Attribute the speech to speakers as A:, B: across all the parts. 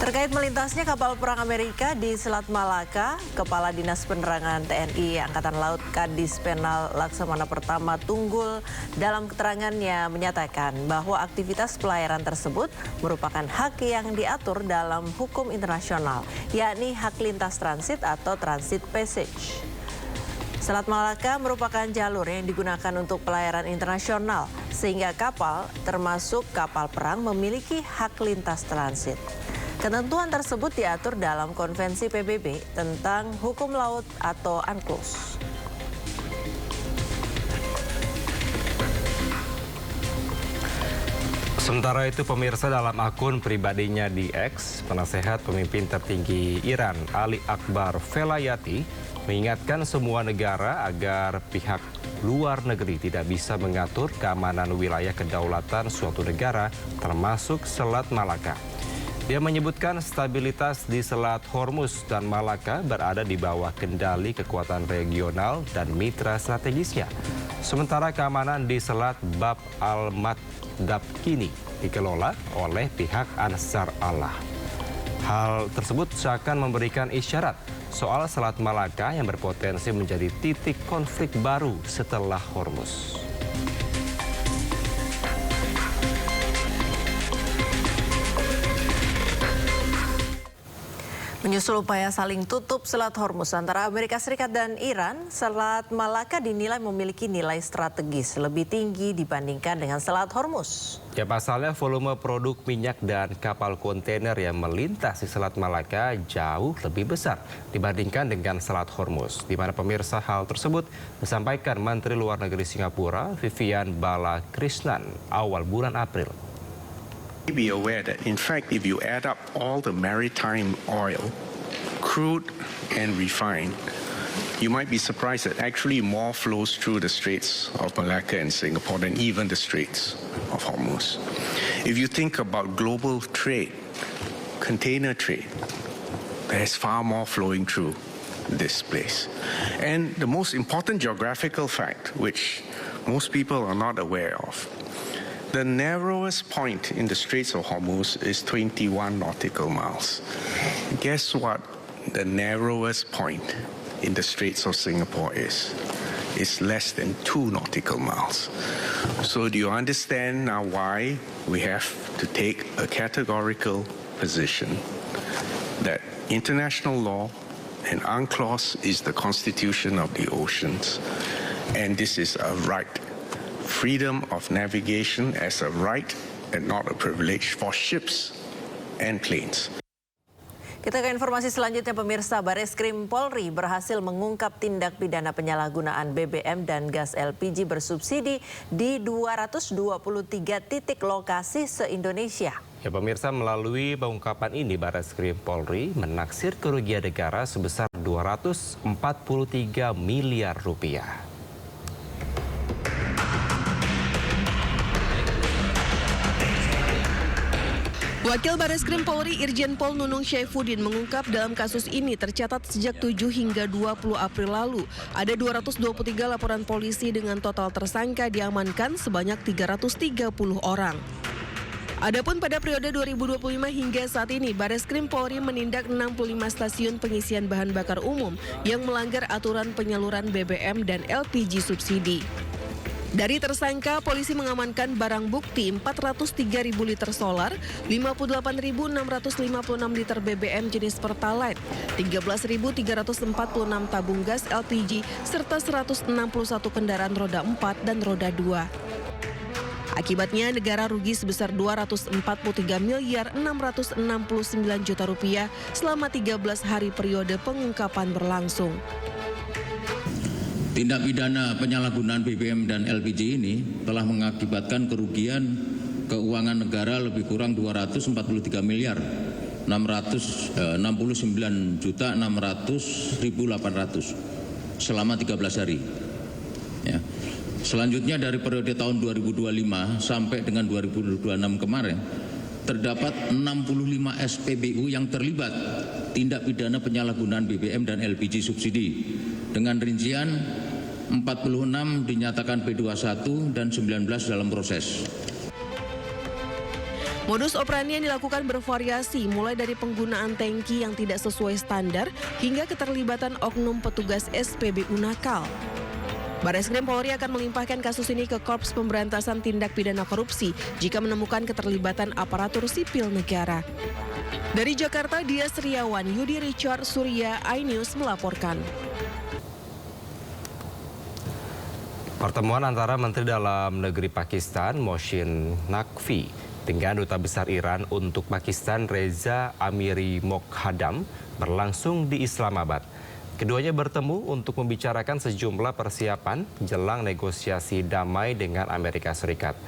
A: Terkait melintasnya kapal perang Amerika di Selat Malaka, Kepala Dinas Penerangan TNI Angkatan Laut Kadis Penal Laksamana Pertama Tunggul dalam keterangannya menyatakan bahwa aktivitas pelayaran tersebut merupakan hak yang diatur dalam hukum internasional, yakni hak lintas transit atau transit passage. Selat Malaka merupakan jalur yang digunakan untuk pelayaran internasional, sehingga kapal, termasuk kapal perang, memiliki hak lintas transit. Ketentuan tersebut diatur dalam Konvensi PBB tentang Hukum Laut atau UNCLOS.
B: Sementara itu, pemirsa, dalam akun pribadinya di X, penasehat pemimpin tertinggi Iran Ali Akbar Velayati mengingatkan semua negara agar pihak luar negeri tidak bisa mengatur keamanan wilayah kedaulatan suatu negara, termasuk Selat Malaka. Dia menyebutkan stabilitas di Selat Hormuz dan Malaka berada di bawah kendali kekuatan regional dan mitra strategisnya. Sementara keamanan di Selat Bab al-Mandab kini dikelola oleh pihak Ansar Allah. Hal tersebut seakan memberikan isyarat soal Selat Malaka yang berpotensi menjadi titik konflik baru setelah Hormuz.
A: Menyusul upaya saling tutup Selat Hormuz antara Amerika Serikat dan Iran, Selat Malaka dinilai memiliki nilai strategis lebih tinggi dibandingkan dengan Selat Hormuz.
B: Ya, pasalnya volume produk minyak dan kapal kontainer yang melintasi Selat Malaka jauh lebih besar dibandingkan dengan Selat Hormuz, di mana pemirsa hal tersebut disampaikan Menteri Luar Negeri Singapura Vivian Balakrishnan awal bulan April.
C: Be aware that in fact if you add up all the maritime oil, crude and refined, you might be surprised that actually more flows through the Straits of Malacca and Singapore than even the Straits of Hormuz. If you think about global trade, container trade, there's far more flowing through this place. And the most important geographical fact, which most people are not aware of, the narrowest point in the Straits of Hormuz is 21 nautical miles. Guess what the narrowest point in the Straits of Singapore is? It's less than 2 nautical miles. So do you understand now why we have to take a categorical position that international law and UNCLOS is the constitution of the oceans, and this is a right. Freedom of navigation as a right and not a privilege for ships and planes.
A: Kita ke informasi selanjutnya, pemirsa. Bareskrim Polri berhasil mengungkap tindak pidana penyalahgunaan BBM dan gas LPG bersubsidi di 223 titik lokasi se-Indonesia.
B: Ya, pemirsa, melalui pengungkapan ini Bareskrim Polri menaksir kerugian negara sebesar 243 miliar rupiah.
D: Wakil Bareskrim Polri Irjen Pol Nunung Syaifuddin mengungkap dalam kasus ini tercatat sejak 7 hingga 20 April lalu ada 223 laporan polisi dengan total tersangka diamankan sebanyak 330 orang. Adapun pada periode 2025 hingga saat ini, Bareskrim Polri menindak 65 stasiun pengisian bahan bakar umum yang melanggar aturan penyaluran BBM dan LPG subsidi. Dari tersangka, polisi mengamankan barang bukti 403.000 liter solar, 58.656 liter BBM jenis Pertalite, 13.346 tabung gas LPG, serta 161 kendaraan roda 4 dan roda 2. Akibatnya negara rugi sebesar 243 miliar 669 juta rupiah selama 13 hari periode pengungkapan berlangsung.
E: Tindak pidana penyalahgunaan BBM dan LPG ini telah mengakibatkan kerugian keuangan negara lebih kurang 243 miliar 669 juta 600.800 selama 13 hari. Ya. Selanjutnya dari periode tahun 2025 sampai dengan 2026 kemarin terdapat 65 SPBU yang terlibat tindak pidana penyalahgunaan BBM dan LPG subsidi dengan rincian 46 dinyatakan P21 dan 19 dalam proses.
D: Modus operandi yang dilakukan bervariasi, mulai dari penggunaan tangki yang tidak sesuai standar hingga keterlibatan oknum petugas SPBU nakal. Bareskrim Polri akan melimpahkan kasus ini ke Korps Pemberantasan Tindak Pidana Korupsi jika menemukan keterlibatan aparatur sipil negara. Dari Jakarta, Dia Sriawan, Yudi Richard Surya, iNews melaporkan.
B: Pertemuan antara Menteri Dalam Negeri Pakistan, Mohsin Naqvi, dengan Duta Besar Iran untuk Pakistan, Reza Amiri Moghadam, berlangsung di Islamabad. Keduanya bertemu untuk membicarakan sejumlah persiapan jelang negosiasi damai dengan Amerika Serikat.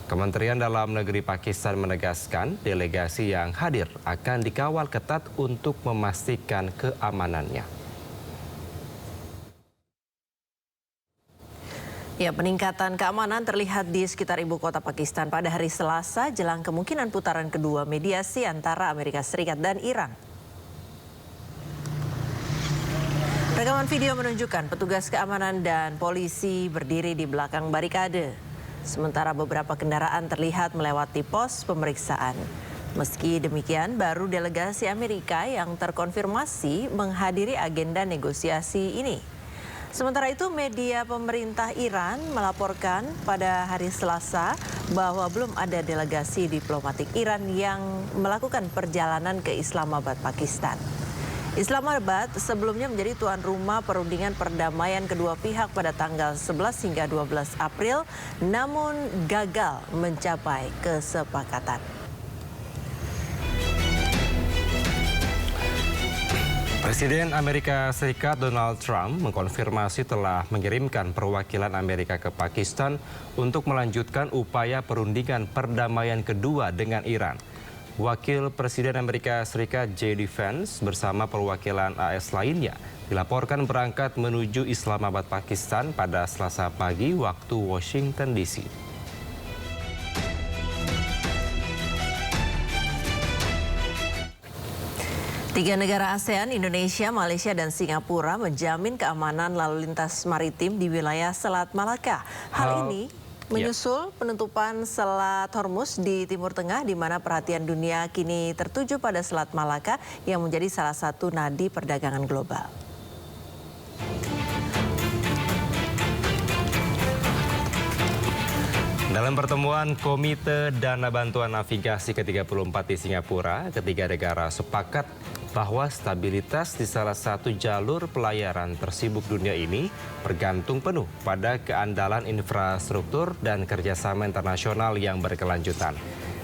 B: Kementerian Dalam Negeri Pakistan menegaskan delegasi yang hadir akan dikawal ketat untuk memastikan keamanannya.
A: Ya, peningkatan keamanan terlihat di sekitar ibu kota Pakistan pada hari Selasa jelang kemungkinan putaran kedua mediasi antara Amerika Serikat dan Iran. Rekaman video menunjukkan petugas keamanan dan polisi berdiri di belakang barikade. Sementara beberapa kendaraan terlihat melewati pos pemeriksaan. Meski demikian, baru delegasi Amerika yang terkonfirmasi menghadiri agenda negosiasi ini. Sementara itu, media pemerintah Iran melaporkan pada hari Selasa bahwa belum ada delegasi diplomatik Iran yang melakukan perjalanan ke Islamabad, Pakistan. Islamabad sebelumnya menjadi tuan rumah perundingan perdamaian kedua pihak pada tanggal 11 hingga 12 April, namun gagal mencapai kesepakatan.
B: Presiden Amerika Serikat Donald Trump mengkonfirmasi telah mengirimkan perwakilan Amerika ke Pakistan untuk melanjutkan upaya perundingan perdamaian kedua dengan Iran. Wakil Presiden Amerika Serikat J.D. Vance bersama perwakilan AS lainnya dilaporkan berangkat menuju Islamabad, Pakistan pada Selasa pagi waktu Washington DC.
A: Tiga negara ASEAN, Indonesia, Malaysia, dan Singapura menjamin keamanan lalu lintas maritim di wilayah Selat Malaka. Hal ini menyusul penutupan Selat Hormuz di Timur Tengah, di mana perhatian dunia kini tertuju pada Selat Malaka yang menjadi salah satu nadi perdagangan global.
B: Dalam pertemuan Komite Dana Bantuan Navigasi ke-34 di Singapura, ketiga negara sepakat bahwa stabilitas di salah satu jalur pelayaran tersibuk dunia ini bergantung penuh pada keandalan infrastruktur dan kerjasama internasional yang berkelanjutan.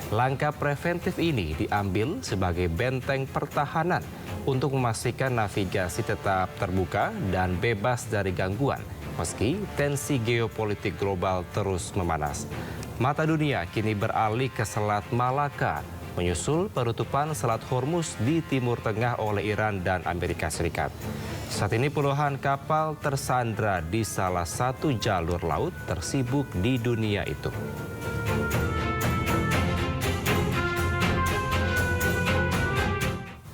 B: Langkah preventif ini diambil sebagai benteng pertahanan untuk memastikan navigasi tetap terbuka dan bebas dari gangguan, meski tensi geopolitik global terus memanas. Mata dunia kini beralih ke Selat Malaka, menyusul penutupan Selat Hormuz di Timur Tengah oleh Iran dan Amerika Serikat. Saat ini puluhan kapal tersandra di salah satu jalur laut tersibuk di dunia itu.